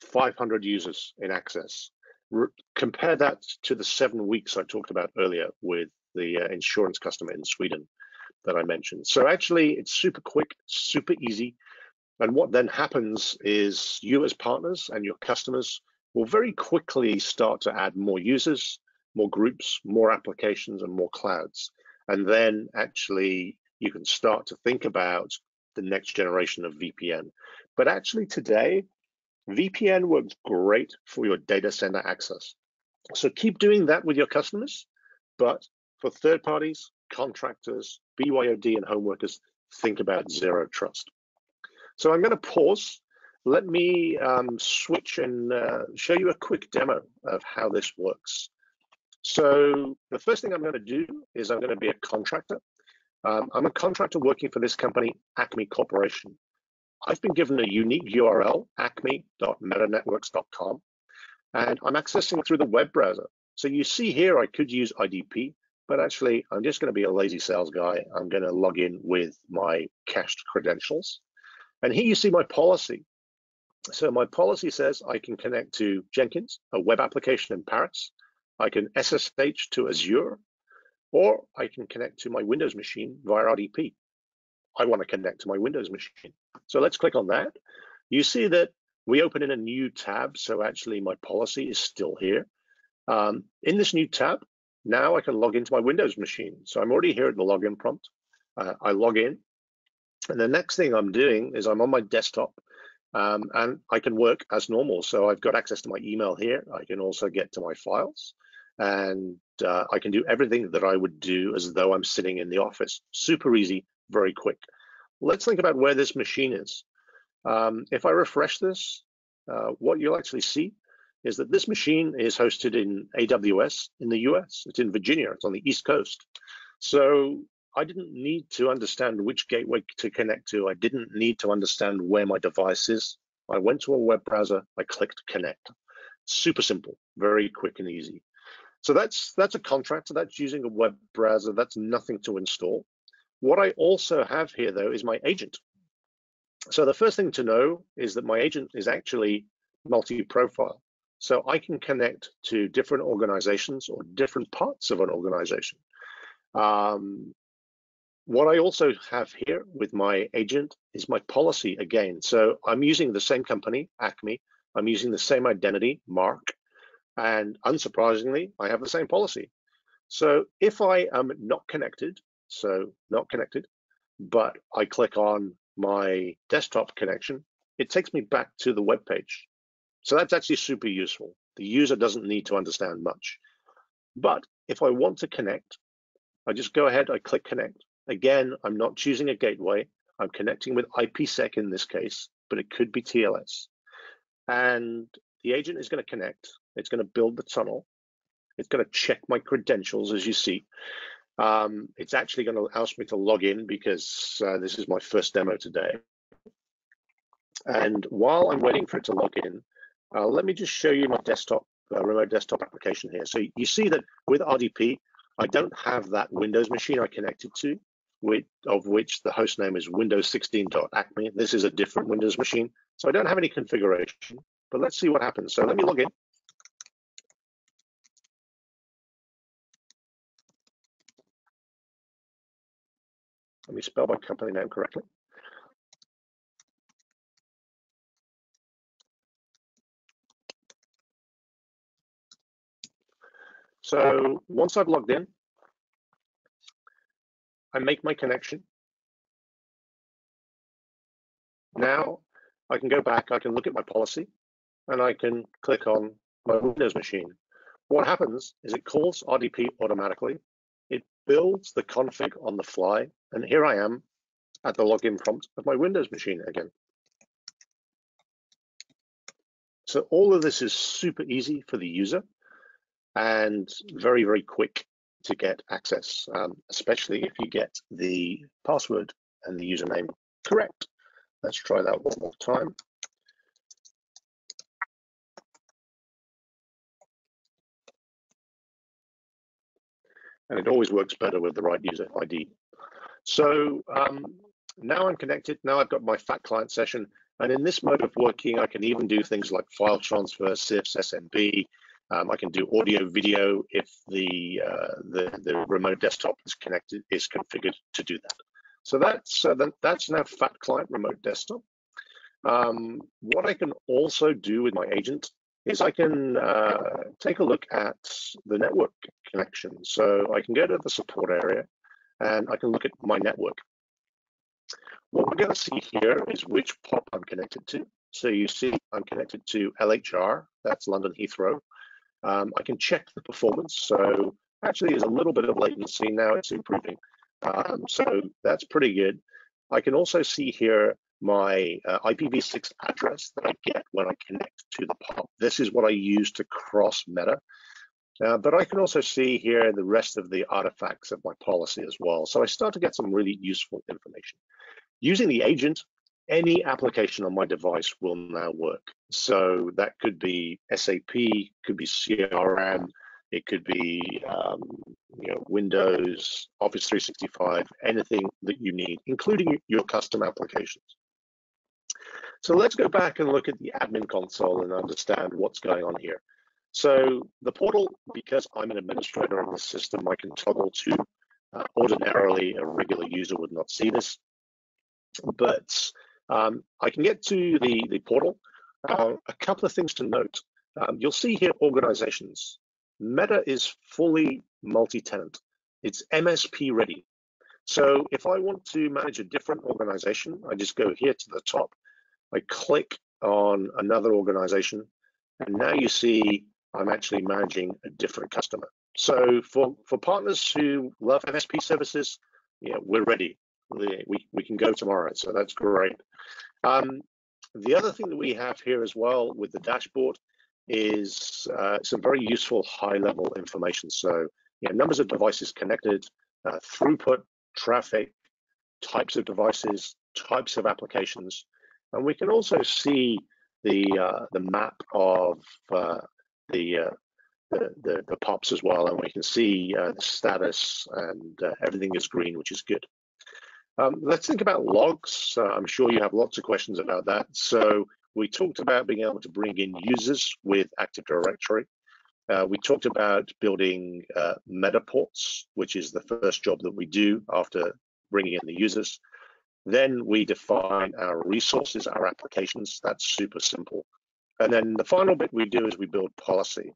Speaker 2: 500 users in access. Compare that to the 7 weeks I talked about earlier with the insurance customer in Sweden that I mentioned. So actually, it's super quick, super easy. And what then happens is you as partners and your customers will very quickly start to add more users, more groups, more applications, and more clouds. And then actually you can start to think about the next generation of VPN. But actually today, VPN works great for your data center access. So keep doing that with your customers, but for third parties, contractors, BYOD, and home workers, think about zero trust. So I'm going to pause. Let me switch and show you a quick demo of how this works. So the first thing I'm going to do is I'm going to be a contractor. I'm a contractor working for this company, Acme Corporation. I've been given a unique URL, acme.metanetworks.com, and I'm accessing through the web browser. So you see here, I could use IDP, but actually I'm just going to be a lazy sales guy. I'm going to log in with my cached credentials. And here you see my policy. So my policy says I can connect to Jenkins, a web application in Paris. I can SSH to Azure, or I can connect to my Windows machine via RDP. I want to connect to my Windows machine. So let's click on that. You see that we open in a new tab. So actually my policy is still here. In this new tab, now I can log into my Windows machine. So I'm already here at the login prompt. I log in. And the next thing I'm doing is I'm on my desktop and I can work as normal. So I've got access to my email here. I can also get to my files and I can do everything that I would do as though I'm sitting in the office. Super easy, very quick. Let's think about where this machine is. If I refresh this, what you'll actually see is that this machine is hosted in AWS in the US. It's in Virginia, it's on the East Coast. So I didn't need to understand which gateway to connect to. I didn't need to understand where my device is. I went to a web browser, I clicked connect. Super simple, very quick and easy. So that's a contractor, that's using a web browser, that's nothing to install. What I also have here though is my agent. So the first thing to know is that my agent is actually multi-profile. So I can connect to different organizations or different parts of an organization. What I also have here with my agent is my policy again. So I'm using the same company, Acme. I'm using the same identity, Mark. And unsurprisingly, I have the same policy. So if I am not connected, but I click on my desktop connection, it takes me back to the web page. So that's actually super useful. The user doesn't need to understand much. But if I want to connect, I just go ahead, I click connect. Again, I'm not choosing a gateway. I'm connecting with IPsec in this case, but it could be TLS. And the agent is going to connect. It's going to build the tunnel. It's going to check my credentials, as you see. It's actually going to ask me to log in because this is my first demo today. And while I'm waiting for it to log in, let me just show you my desktop, remote desktop application here. So you see that with RDP, I don't have that Windows machine I connected to, of which the host name is windows16.acme. This is a different Windows machine, so I don't have any configuration, but let's see what happens. So let me log in. Let me spell my company name correctly. So once I've logged in, I make my connection. Now I can go back, I can look at my policy, and I can click on my Windows machine. What happens is it calls RDP automatically. It builds the config on the fly, and here I am at the login prompt of my Windows machine again. So all of this is super easy for the user and very, very quick to get access, especially if you get the password and the username correct. Let's try that one more time. And it always works better with the right user ID. So now I'm connected. Now I've got my FAT client session. And in this mode of working, I can even do things like file transfer, CIFS, SMB. I can do audio, video if the remote desktop is configured to do that. So that's now FAT client remote desktop. What I can also do with my agent is I can take a look at the network connection. So I can go to the support area and I can look at my network. What we're going to see here is which POP I'm connected to. So you see I'm connected to LHR, that's London Heathrow. I can check the performance. So actually there's a little bit of latency, now it's improving. So that's pretty good. I can also see here my IPv6 address that I get when I connect to the POP. This is what I use to cross Meta. But I can also see here the rest of the artifacts of my policy as well. So I start to get some really useful information. Using the agent, any application on my device will now work. So that could be SAP, could be CRM, it could be Windows, Office 365, anything that you need, including your custom applications. So let's go back and look at the admin console and understand what's going on here. So the portal, because I'm an administrator on this system, I can toggle to, ordinarily a regular user would not see this, but I can get to the portal. A couple of things to note. You'll see here organizations. Meta is fully multi-tenant. It's MSP ready. So if I want to manage a different organization, I just go here to the top. I click on another organization, and now you see I'm actually managing a different customer. So for partners who love MSP services, we're ready. We can go tomorrow, so that's great. The other thing that we have here as well with the dashboard is some very useful high-level information. So numbers of devices connected, throughput, traffic, types of devices, types of applications, and we can also see the map of the POPs as well, and we can see the status, and everything is green, which is good. Let's think about logs. I'm sure you have lots of questions about that. So we talked about being able to bring in users with Active Directory. We talked about building meta ports, which is the first job that we do after bringing in the users. Then we define our resources, our applications. That's super simple. And then the final bit we do is we build policy.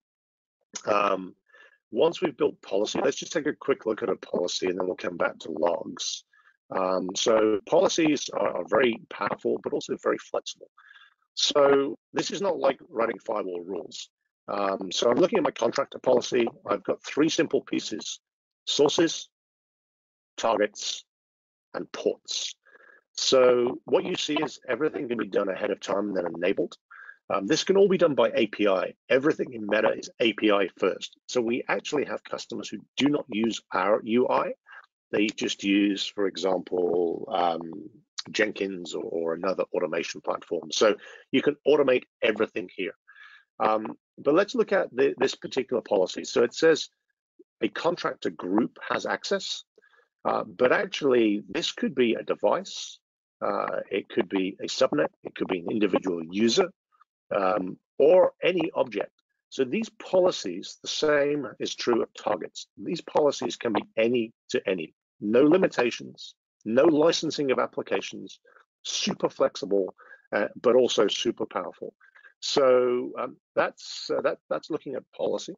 Speaker 2: Once we've built policy, let's just take a quick look at a policy and then we'll come back to logs. So policies are very powerful, but also very flexible. So this is not like writing firewall rules. So I'm looking at my contractor policy. I've got three simple pieces: sources, targets, and ports. So what you see is everything can be done ahead of time and then enabled. This can all be done by API. Everything in Meta is API first. So we actually have customers who do not use our UI. They just use, for example, Jenkins or another automation platform. So you can automate everything here. But let's look at this particular policy. So it says a contractor group has access, but actually this could be a device, it could be a subnet, it could be an individual user, or any object. So these policies, the same is true of targets. These policies can be any to any, no limitations, no licensing of applications, super flexible, but also super powerful. So that's looking at policy.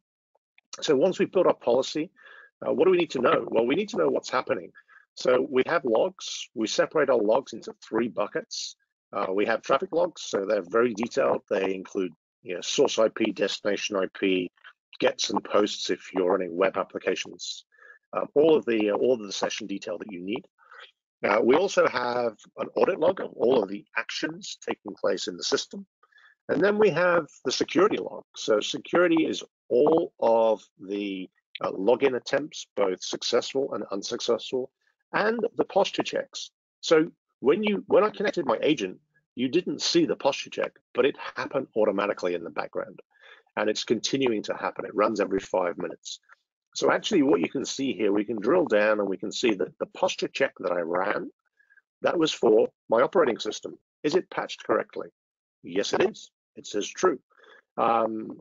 Speaker 2: So once we've built our policy, what do we need to know? Well, we need to know what's happening. So we have logs. We separate our logs into three buckets. We have traffic logs, so they're very detailed. They include source IP, destination IP, gets and posts if you're running web applications, all of the session detail that you need. We also have an audit log of all of the actions taking place in the system. And then we have the security log. So security is all of the login attempts, both successful and unsuccessful, and the posture checks. So when I connected my agent, you didn't see the posture check, but it happened automatically in the background. And it's continuing to happen. It runs every 5 minutes. So actually what you can see here, we can drill down and we can see that the posture check that I ran, that was for my operating system. Is it patched correctly? Yes, it is. It says true.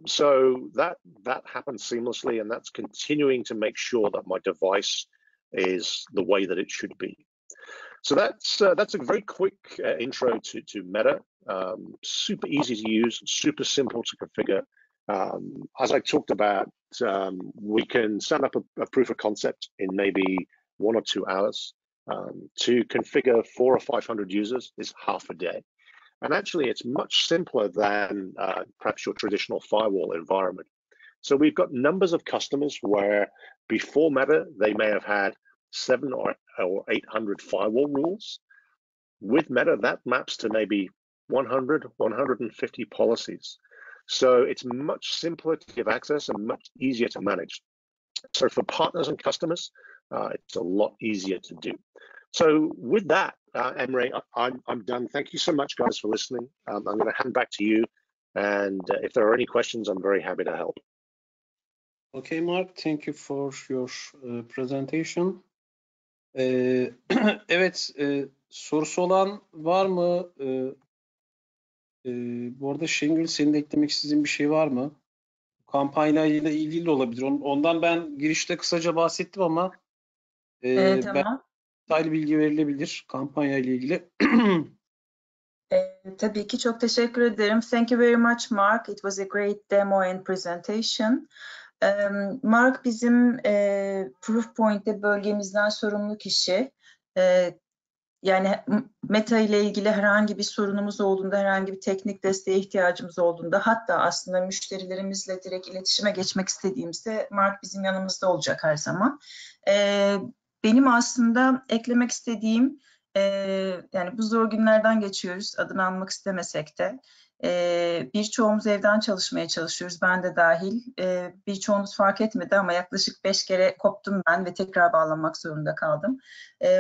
Speaker 2: So that happens seamlessly, and that's continuing to make sure that my device is the way that it should be. So that's a very quick intro to Meta. Super easy to use, super simple to configure. As I talked about, we can stand up a proof of concept in maybe 1 or 2 hours. To configure 400 or 500 users is half a day. And actually, it's much simpler than perhaps your traditional firewall environment. So we've got numbers of customers where before Meta, they may have had 700 or 800 firewall rules. With Meta, that maps to maybe 100, 150 policies. So it's much simpler to give access and much easier to manage. So for partners and customers, it's a lot easier to do. So with that, Emre, I'm done. Thank you so much, guys, for listening. I'm going to hand back to you. And if there are any questions, I'm very happy to help.
Speaker 1: Okay, Mark, thank you for your presentation. Evet, sorusu olan var mı? Bu arada Şengül, senin de eklemek istediğin bir şey var mı? Kampanyayla ilgili de olabilir. Ondan ben girişte kısaca bahsettim ama
Speaker 3: Tamam.
Speaker 1: detaylı bilgi verilebilir kampanyayla ilgili.
Speaker 3: Tabii ki, çok teşekkür ederim. Thank you very much, Mark. It was a great demo and presentation. Mark bizim Proofpoint'te bölgemizden sorumlu kişi. Yani Meta ile ilgili herhangi bir sorunumuz olduğunda, herhangi bir teknik desteğe ihtiyacımız olduğunda, hatta aslında müşterilerimizle direkt iletişime geçmek istediğimizde Mark bizim yanımızda olacak her zaman. Benim aslında eklemek istediğim, yani bu zor günlerden geçiyoruz, adını anmak istemesek de. Birçoğumuz evden çalışmaya çalışıyoruz, ben de dahil. Birçoğunuz fark etmedi ama yaklaşık 5 kere koptum ben ve tekrar bağlanmak zorunda kaldım.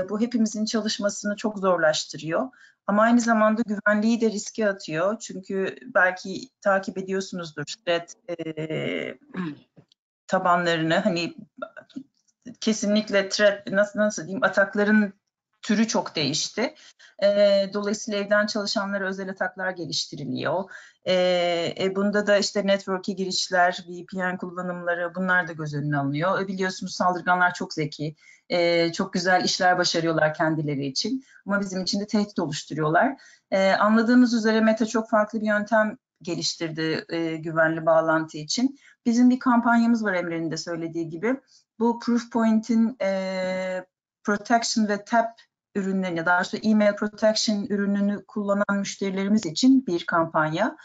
Speaker 3: Bu hepimizin çalışmasını çok zorlaştırıyor. Ama aynı zamanda güvenliği de riske atıyor. Çünkü belki takip ediyorsunuzdur threat tabanlarını. Hani kesinlikle threat, nasıl diyeyim, atakların türü çok değişti. Dolayısıyla evden çalışanlara özel ataklar geliştiriliyor. Bunda da işte network'e girişler, VPN kullanımları, bunlar da göz önüne alınıyor. Biliyorsunuz saldırganlar çok zeki, çok güzel işler başarıyorlar kendileri için. Ama bizim için de tehdit oluşturuyorlar. Anladığınız üzere Meta çok farklı bir yöntem geliştirdi güvenli bağlantı için. Bizim bir kampanyamız var, Emre'nin de söylediği gibi. Bu Proofpoint'in Protection ve Tap ürünlerini, daha doğrusu email protection ürününü kullanan müşterilerimiz için bir kampanya.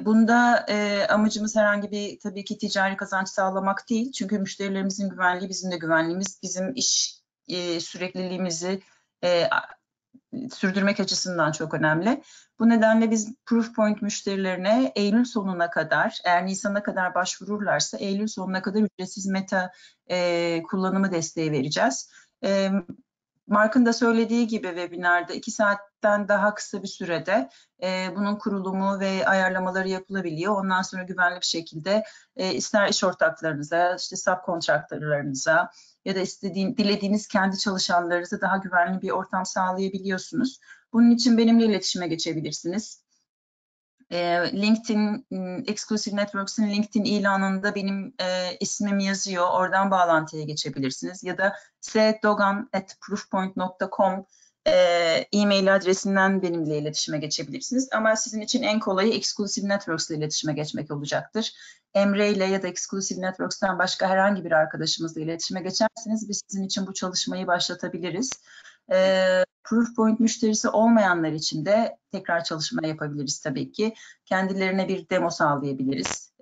Speaker 3: Bunda amacımız herhangi bir, tabii ki ticari kazanç sağlamak değil. Çünkü müşterilerimizin güvenliği bizim de güvenliğimiz, bizim iş sürekliliğimizi sürdürmek açısından çok önemli. Bu nedenle biz Proofpoint müşterilerine Eylül sonuna kadar, eğer Nisan'a kadar başvururlarsa Eylül sonuna kadar ücretsiz Meta kullanımı desteği vereceğiz. Mark'ın da söylediği gibi webinarda 2 saatten daha kısa bir sürede bunun kurulumu ve ayarlamaları yapılabiliyor. Ondan sonra güvenli bir şekilde ister iş ortaklarınıza, işte subkontratörlerinize ya da dilediğiniz kendi çalışanlarınıza daha güvenli bir ortam sağlayabiliyorsunuz. Bunun için benimle iletişime geçebilirsiniz. LinkedIn, Exclusive Networks'in LinkedIn ilanında benim ismim yazıyor. Oradan bağlantıya geçebilirsiniz. Ya da sedogan@proofpoint.com e-mail adresinden benimle iletişime geçebilirsiniz. Ama sizin için en kolayı Exclusive Networks ile iletişime geçmek olacaktır. Emre ile ya da Exclusive Networks'ten başka herhangi bir arkadaşımızla iletişime geçerseniz biz sizin için bu çalışmayı başlatabiliriz. Proofpoint müşterisi olmayanlar için de tekrar çalışma yapabiliriz tabii ki. Kendilerine bir demo sağlayabiliriz.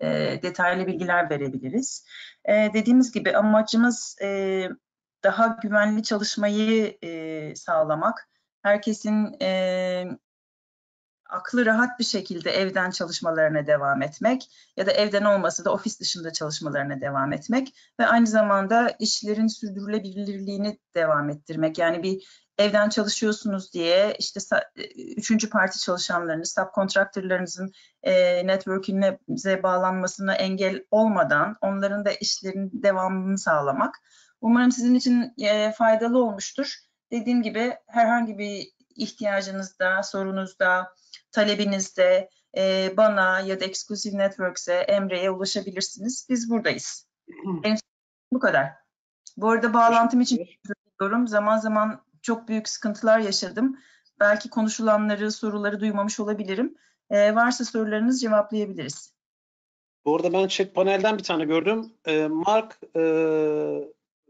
Speaker 3: Detaylı bilgiler verebiliriz. Dediğimiz gibi amacımız daha güvenli çalışmayı sağlamak. Herkesin aklı rahat bir şekilde evden çalışmalarına devam etmek ya da evden olmasa da ofis dışında çalışmalarına devam etmek ve aynı zamanda işlerin sürdürülebilirliğini devam ettirmek. Yani bir evden çalışıyorsunuz diye işte üçüncü parti çalışanlarınız, subcontractorlarınızın network'ünüze bağlanmasına engel olmadan onların da işlerin devamını sağlamak. Umarım sizin için faydalı olmuştur. Dediğim gibi herhangi bir ihtiyacınızda, sorunuzda, talebinizde bana ya da Exclusive Networks'e, Emre'ye ulaşabilirsiniz. Biz buradayız. Benim bu kadar. Bu arada bağlantım için özür diliyorum. Zaman zaman çok büyük sıkıntılar yaşadım. Belki konuşulanları, soruları duymamış olabilirim. Varsa sorularınız cevaplayabiliriz.
Speaker 1: Bu arada ben chat panelden bir tane gördüm. Mark,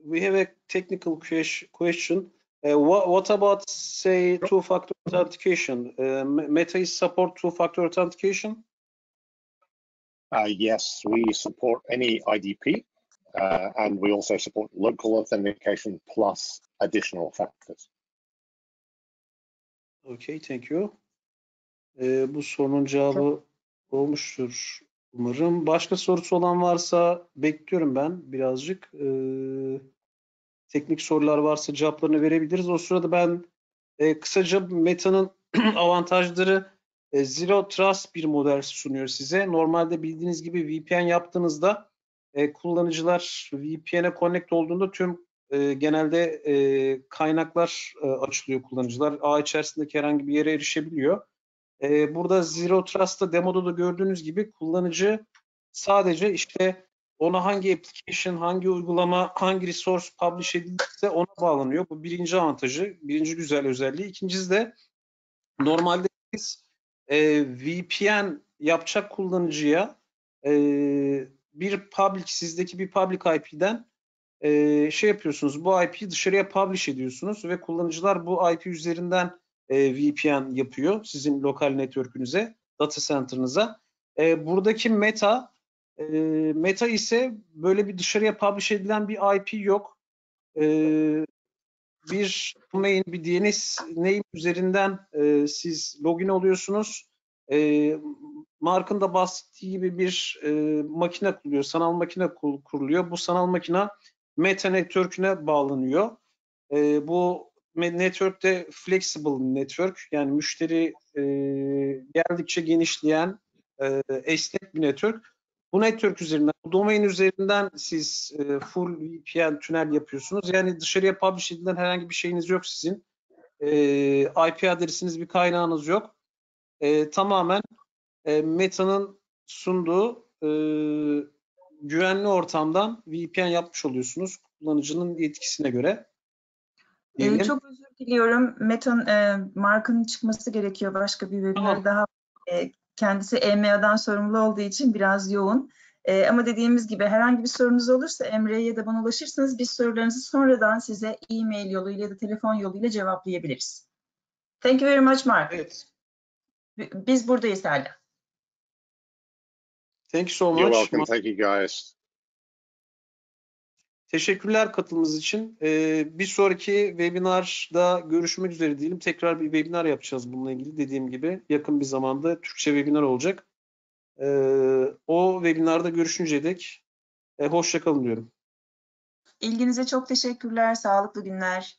Speaker 1: we have a technical question. What about, say, two-factor authentication? Meta is support two-factor authentication?
Speaker 2: Yes, we support any IDP, and we also support local authentication plus additional factors.
Speaker 1: Okay, thank you. Bu sorunun cevabı olmuştur umarım. Başka sorusu olan varsa bekliyorum ben birazcık. Teknik sorular varsa cevaplarını verebiliriz. O sırada ben kısaca Meta'nın avantajları, Zero Trust bir model sunuyor size. Normalde bildiğiniz gibi VPN yaptığınızda kullanıcılar VPN'e connect olduğunda tüm genelde kaynaklar açılıyor kullanıcılar. Ağ içerisindeki herhangi bir yere erişebiliyor. Burada Zero Trust'ta demoda da gördüğünüz gibi kullanıcı sadece işte ona hangi application, hangi uygulama, hangi resource publish edildiyse ona bağlanıyor. Bu birinci avantajı, birinci güzel özelliği. İkincisi de normalde biz VPN yapacak kullanıcıya bir public, sizdeki bir public IP'den şey yapıyorsunuz, bu IP'yi dışarıya publish ediyorsunuz ve kullanıcılar bu IP üzerinden VPN yapıyor sizin lokal network'ünüze, data center'ınıza. Buradaki Meta ise böyle bir dışarıya publish edilen bir IP yok. Bir domain, bir DNS name üzerinden siz login oluyorsunuz. Mark'ın da bahsettiği gibi bir makine kuruluyor, sanal makine kuruluyor. Bu sanal makine Meta network'üne bağlanıyor. Bu network de flexible network, yani müşteri geldikçe genişleyen esnek bir network. Bu network üzerinden, bu domain üzerinden siz full VPN tünel yapıyorsunuz. Yani dışarıya publish edilen herhangi bir şeyiniz yok sizin. IP adresiniz, bir kaynağınız yok. Tamamen Meta'nın sunduğu güvenli ortamdan VPN yapmış oluyorsunuz kullanıcının yetkisine göre.
Speaker 3: Çok özür diliyorum. Mark'ın çıkması gerekiyor. Başka bir webinar daha. Kendisi EMEA'dan sorumlu olduğu için biraz yoğun. Ama dediğimiz gibi herhangi bir sorunuz olursa Emre'ye ya da bana ulaşırsanız biz sorularınızı sonradan size e-mail yoluyla ya da telefon yoluyla cevaplayabiliriz. Thank you very much, Mark.
Speaker 1: Evet.
Speaker 3: Biz buradayız hala.
Speaker 1: Thank you so much.
Speaker 2: You're welcome. Thank you, guys.
Speaker 1: Teşekkürler katılımınız için. Bir sonraki webinarda görüşmek üzere diyelim. Tekrar bir webinar yapacağız bununla ilgili, dediğim gibi. Yakın bir zamanda Türkçe webinar olacak. O webinarda görüşünceye dek hoşça kalın diyorum.
Speaker 3: İlginize çok teşekkürler. Sağlıklı günler.